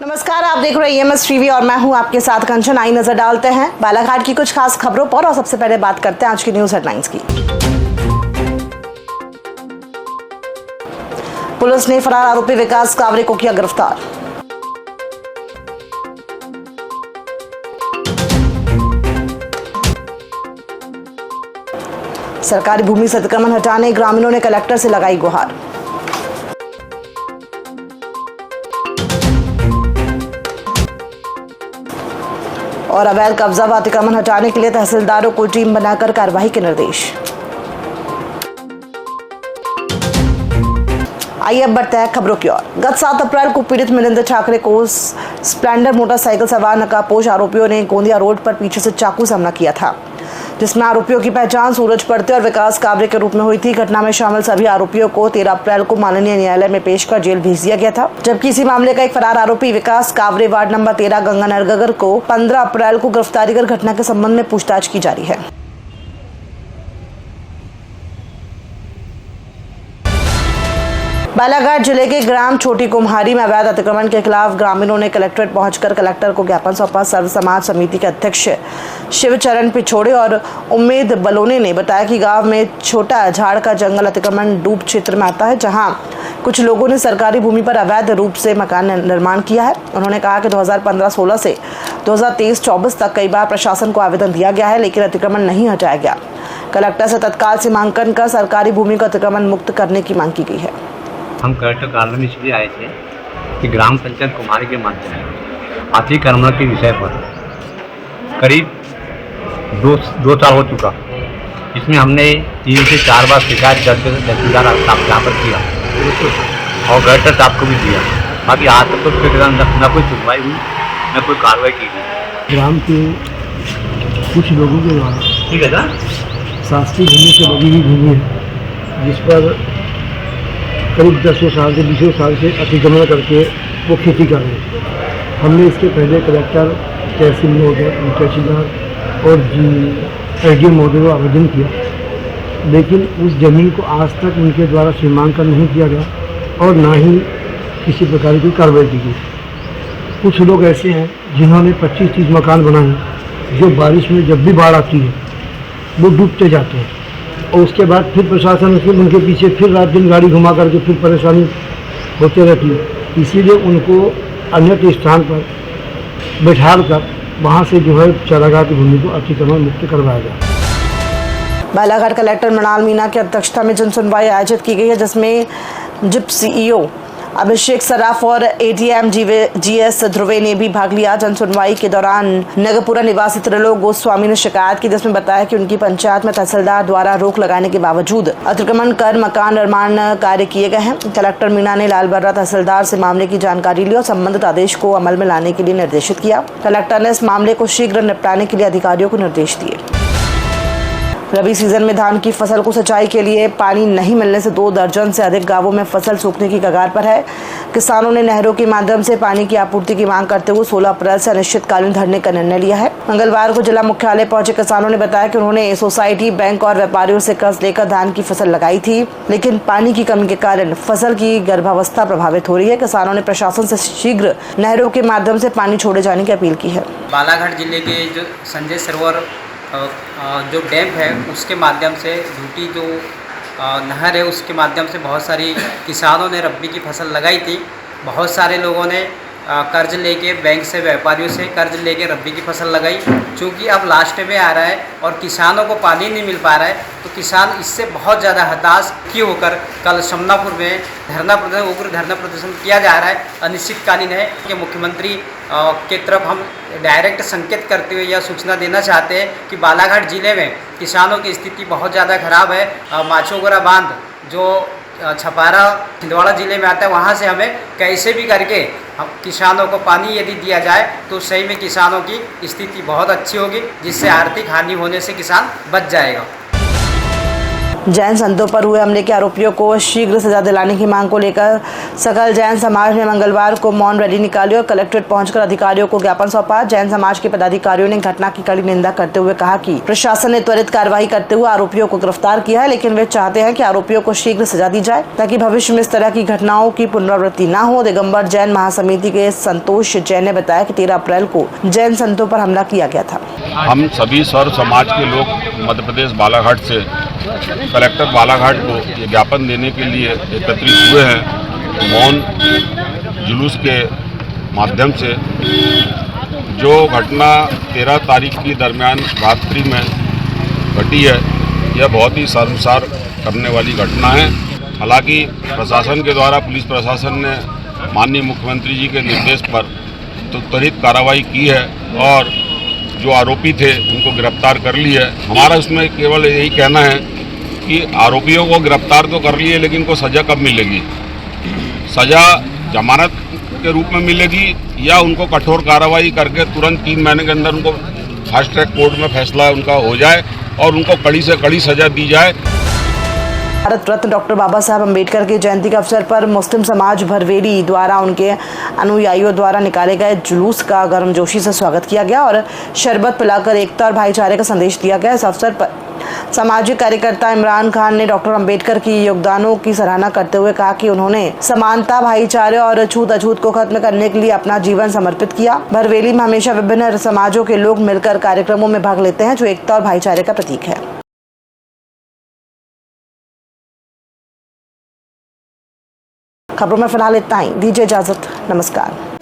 नमस्कार, आप देख रहे हैं EMS टीवी और मैं हूं आपके साथ कंचन। आई नजर डालते हैं बालाघाट की कुछ खास खबरों पर और सबसे पहले बात करते हैं आज की न्यूज हेडलाइंस की। पुलिस ने फरार आरोपी विकास कावरे को किया गिरफ्तार। सरकारी भूमि से अतिक्रमण हटाने ग्रामीणों ने कलेक्टर से लगाई गुहार। और अवैध कब्जा व अतिक्रमण हटाने के लिए तहसीलदारों को टीम बनाकर कार्रवाई के निर्देश। आइए अब बढ़ते हैं खबरों की ओर। गत 7 अप्रैल को पीड़ित मिलिंद ठाकरे को स्प्लेंडर मोटरसाइकिल सवार नकाबपोश आरोपियों ने गोंदिया रोड पर पीछे से चाकू से हमला किया था, जिसमें आरोपियों की पहचान सूरज पड़ते और विकास कावरे के रूप में हुई थी। घटना में शामिल सभी आरोपियों को 13 अप्रैल को माननीय न्यायालय में पेश कर जेल भेज दिया गया था, जबकि इसी मामले का एक फरार आरोपी विकास कावरे वार्ड नंबर 13 गंगानगर को 15 अप्रैल को गिरफ्तारी कर घटना के संबंध में पूछताछ की जा रही है। बालाघाट जिले के ग्राम छोटी कुम्हारी में अवैध अतिक्रमण के खिलाफ ग्रामीणों ने कलेक्ट्रेट पहुंचकर कलेक्टर को ज्ञापन सौंपा। सर्व समाज समिति के अध्यक्ष शिवचरण पिछोड़े और उम्मेद बलोने ने बताया कि गांव में छोटा झाड़ का जंगल अतिक्रमण डूब क्षेत्र में आता है, जहां कुछ लोगों ने सरकारी भूमि पर अवैध रूप से मकान निर्माण किया है। उन्होंने कहा कि 2015-16 से 2023-24 तक कई बार प्रशासन को आवेदन दिया गया है, लेकिन अतिक्रमण नहीं हटाया गया। कलेक्टर से तत्काल सीमांकन कर सरकारी भूमि को अतिक्रमण मुक्त करने की मांग की गई है। हम कलेक्टर कार्यालय में इसलिए आए थे कि ग्राम पंचायत कुमारी के माध्यम से अतिक्रमण के विषय पर करीब दो साल हो चुका, इसमें हमने 3 से 4 बार शिकायत दर्ज तहसीलदार साहब यहाँ पर किया और कलेक्टर साहब को भी दिया। बाकी आज तक तो न कोई सुनवाई हुई न कोई कार्रवाई की गई। ग्राम के कुछ लोगों के द्वारा ठीक है सर, शासकीय भूमि से लगी हुई भूमि है, जिस पर करीब 10 साल से 20 साल से अतिक्रमण करके वो खेती कर रहे हैं। हमने इसके पहले कलेक्टर, तहसील महोदय, तहसीलदार और SDM महोदय को आवेदन किया, लेकिन उस जमीन को आज तक उनके द्वारा सीमांकन नहीं किया गया और ना ही किसी प्रकार की कार्रवाई की गई। कुछ लोग ऐसे हैं जिन्होंने 25-30 मकान बनाए, जो बारिश में जब भी बाढ़ आती है वो डूबते जाते हैं और उसके बाद फिर प्रशासन फिर उनके पीछे फिर रात दिन गाड़ी घुमा करके फिर परेशानी होते रहती है। इसीलिए उनको अन्य स्थान पर बैठाल कर वहाँ से जो है चारागाह की भूमि को अतिक्रमण मुक्त करवाया जाए। बालाघाट कलेक्टर मृणाल मीना की अध्यक्षता में जन सुनवाई आयोजित की गई है, जिसमें जिप CEO अभिषेक सराफ और ADM GS ध्रुवे ने भी भाग लिया। जन सुनवाई के दौरान नगरपुरा निवासी त्रिलोक गोस्वामी ने शिकायत की, जिसमें बताया कि उनकी पंचायत में तहसीलदार द्वारा रोक लगाने के बावजूद अतिक्रमण कर मकान निर्माण कार्य किए गए हैं। कलेक्टर मीना ने लालबर्रा तहसीलदार से मामले की जानकारी ली और संबंधित आदेश को अमल में लाने के लिए निर्देशित किया। कलेक्टर ने इस मामले को शीघ्र निपटाने के लिए अधिकारियों को निर्देश दिए। रबी सीजन में धान की फसल को सिंचाई के लिए पानी नहीं मिलने से 2 दर्जन से अधिक गांवों में फसल सूखने की कगार पर है। किसानों ने नहरों के माध्यम से पानी की आपूर्ति की मांग करते हुए 16 अप्रैल से अनिश्चितकालीन धरने का निर्णय लिया है। मंगलवार को जिला मुख्यालय पहुंचे किसानों ने बताया कि उन्होंने सोसाइटी, बैंक और व्यापारियों से कर्ज लेकर धान की फसल लगाई थी, लेकिन पानी की कमी के कारण फसल की गर्भावस्था प्रभावित हो रही है। किसानों ने प्रशासन से शीघ्र नहरों के माध्यम से पानी छोड़े जाने की अपील की है। बालाघाट जिले के जो संजय सरोवर जो डैम है उसके माध्यम से झूठी जो नहर है उसके माध्यम से बहुत सारी किसानों ने रब्बी की फसल लगाई थी। बहुत सारे लोगों ने कर्ज लेके बैंक से, व्यापारियों से कर्ज लेके रब्बी की फसल लगाई। चूँकि अब लास्ट में आ रहा है और किसानों को पानी नहीं मिल पा रहा है, तो किसान इससे बहुत ज़्यादा हताश होकर कल शमनापुर में उग्र धरना प्रदर्शन किया जा रहा है। अनिश्चितकालीन है कि मुख्यमंत्री के तरफ हम डायरेक्ट संकेत करते हुए यह सूचना देना चाहते हैं कि बालाघाट जिले में किसानों की स्थिति बहुत ज़्यादा खराब है। माछोगरा बांध जो छपारा छिंदवाड़ा जिले में आता है, वहाँ से हमें कैसे भी करके हम किसानों को पानी यदि दिया जाए तो सही में किसानों की स्थिति बहुत अच्छी होगी, जिससे आर्थिक हानि होने से किसान बच जाएगा। जैन संतों पर हुए हमले के आरोपियों को शीघ्र सजा दिलाने की मांग को लेकर सकल जैन समाज ने मंगलवार को मौन रैली निकाली और कलेक्ट्रेट पहुंचकर अधिकारियों को ज्ञापन सौंपा। जैन समाज के पदाधिकारियों ने घटना की कड़ी निंदा करते हुए कहा कि प्रशासन ने त्वरित कार्रवाई करते हुए आरोपियों को गिरफ्तार किया है, लेकिन वे चाहते हैं कि आरोपियों को शीघ्र सजा दी जाए ताकि भविष्य में इस तरह की घटनाओं की पुनरावृत्ति न हो। दिगंबर जैन महासमिति के संतोष जैन ने बताया कि 13 अप्रैल को जैन संतों पर हमला किया गया था। हम सभी सर्व समाज के लोग मध्य प्रदेश बालाघाट से कलेक्टर बालाघाट को ये ज्ञापन देने के लिए एकत्रित हुए हैं। मौन जुलूस के माध्यम से जो घटना 13 तारीख की दरमियान रात्रि में घटी है, यह बहुत ही शर्मसार करने वाली घटना है। हालांकि प्रशासन के द्वारा पुलिस प्रशासन ने माननीय मुख्यमंत्री जी के निर्देश पर तो त्वरित कार्रवाई की है और जो आरोपी थे उनको गिरफ्तार कर लिया है। हमारा उसमें केवल यही कहना है कि आरोपियों को गिरफ्तार तो कर लिए, लेकिन इनको सज़ा कब मिलेगी? सज़ा जमानत के रूप में मिलेगी या उनको कठोर कार्रवाई करके तुरंत 3 महीने के अंदर उनको फास्ट ट्रैक कोर्ट में फैसला उनका हो जाए और उनको कड़ी से कड़ी सज़ा दी जाए। भारत रत्न डॉक्टर बाबा साहब अम्बेडकर की जयंती के अवसर पर मुस्लिम समाज भरवेली द्वारा उनके अनुयायियों द्वारा निकाले गए जुलूस का गर्मजोशी से स्वागत किया गया और शरबत पिलाकर एकता और भाईचारे का संदेश दिया गया। इस अवसर पर सामाजिक कार्यकर्ता इमरान खान ने डॉक्टर अम्बेडकर की योगदानों की सराहना करते हुए कहा कि उन्होंने समानता, भाईचारे और छूत अछूत को खत्म करने के लिए अपना जीवन समर्पित किया। भरवेली में हमेशा विभिन्न समाजों के लोग मिलकर कार्यक्रमों में भाग लेते हैं जो एकता और भाईचारे का प्रतीक है। खबरों में फिलहाल इतना ही। दीजिए इजाजत। नमस्कार।